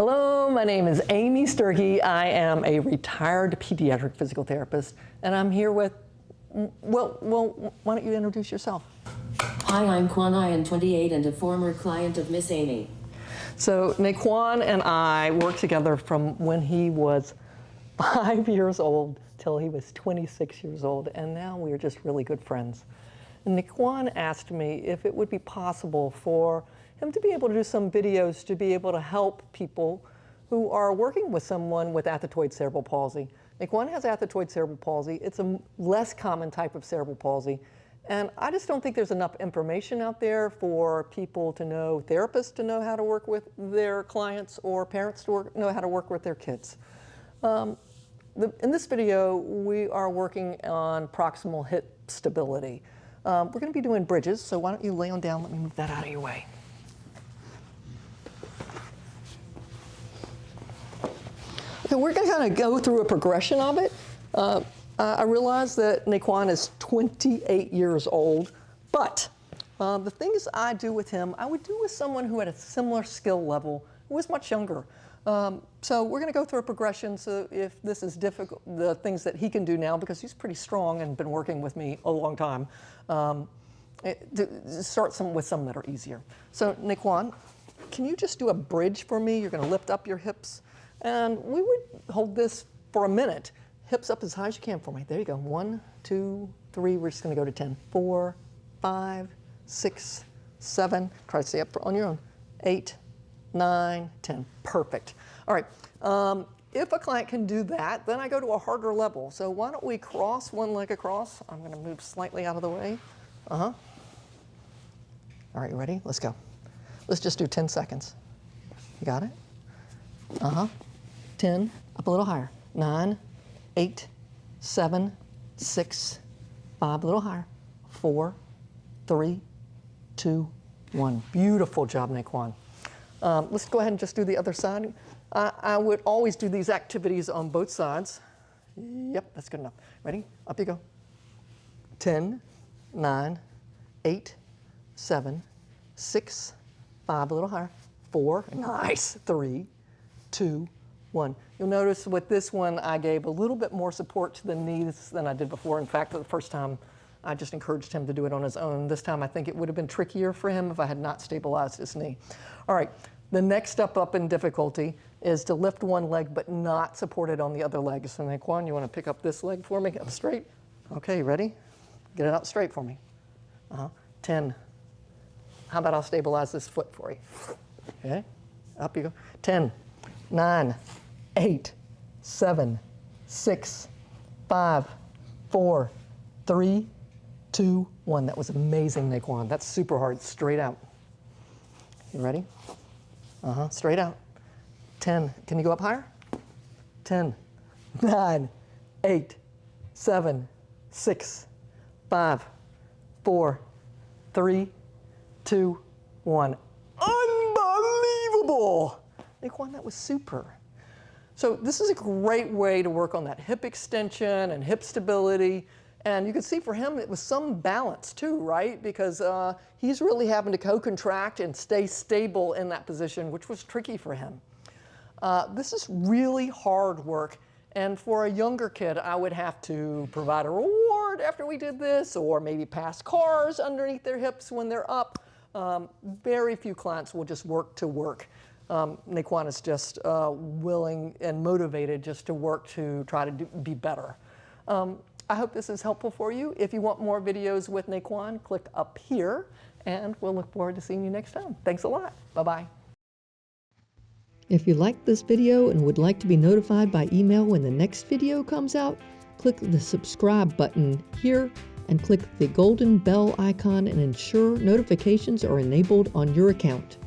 Hello, my name is Amy Sturkey. I am a retired pediatric physical therapist, and I'm here with, well, why don't you introduce yourself? Hi, I'm Kwan. I am 28 and a former client of Miss Amy. So Naquan and I worked together from when he was 5 years old till he was 26 years old, and now we are just really good friends. And Naquan asked me if it would be possible for him to be able to do some videos to be able to help people who are working with someone with Athetoid cerebral palsy. Naquan has Athetoid cerebral palsy. It's a less common type of cerebral palsy. And I just don't think there's enough information out there for people to know, therapists to know how to work with their clients or parents to know how to work with their kids. In this video, we are working on proximal hip stability. We're going to be doing bridges, so why don't you lay on down, let me move that out of your way. So we're going to kind of go through a progression of it. I realize that Naquan is 28 years old, but the things I do with him, I would do with someone who had a similar skill level, who was much younger. So we're going to go through a progression, so if this is difficult, the things that he can do now, because he's pretty strong and been working with me a long time, start with some that are easier. So Naquan, can you just do a bridge for me? You're going to lift up your hips. And we would hold this for a minute. Hips up as high as you can for me. There you go. 1, 2, 3. We're just going to go to 10. 4, 5, 6, 7. Try to stay up on your own. 8, 9, 10. Perfect. All right. If a client can do that, then I go to a harder level. So why don't we cross one leg across? I'm going to move slightly out of the way. All right, you ready? Let's go. Let's just do 10 seconds. You got it? 10, up a little higher. 9, 8, 7, 6, 5, a little higher. 4, 3, 2, 1. Beautiful job, Naquan. Let's go ahead and just do the other side. I would always do these activities on both sides. Yep, that's good enough. Ready? Up you go. 10, 9, 8, 7, 6, 5, a little higher. 4, nice. 3, 2, 1. You'll notice with this one, I gave a little bit more support to the knees than I did before. In fact, the first time, I just encouraged him to do it on his own. This time, I think it would have been trickier for him if I had not stabilized his knee. All right, the next step up in difficulty is to lift one leg, but not support it on the other leg. So Naquan, you want to pick up this leg for me, up straight? Okay, ready? Get it up straight for me. 10. How about I'll stabilize this foot for you? Okay, up you go. 10. 9, 8, 7, 6, 5, 4, 3, 2, 1. That was amazing, Naquan. That's super hard. Straight out. You ready? Straight out. 10. Can you go up higher? 10, 9, 8, 7, 6, 5, 4, 3, 2, 1. Unbelievable! Naquan, that was super. So this is a great way to work on that hip extension and hip stability. And you can see for him, it was some balance too, right? Because he's really having to co-contract and stay stable in that position, which was tricky for him. This is really hard work. And for a younger kid, I would have to provide a reward after we did this, or maybe pass cars underneath their hips when they're up. Very few clients will just work to work. Naquan is just willing and motivated just to work to try to be better. I hope this is helpful for you. If you want more videos with Naquan, click up here, and we'll look forward to seeing you next time. Thanks a lot. Bye-bye. If you liked this video and would like to be notified by email when the next video comes out, click the subscribe button here and click the golden bell icon and ensure notifications are enabled on your account.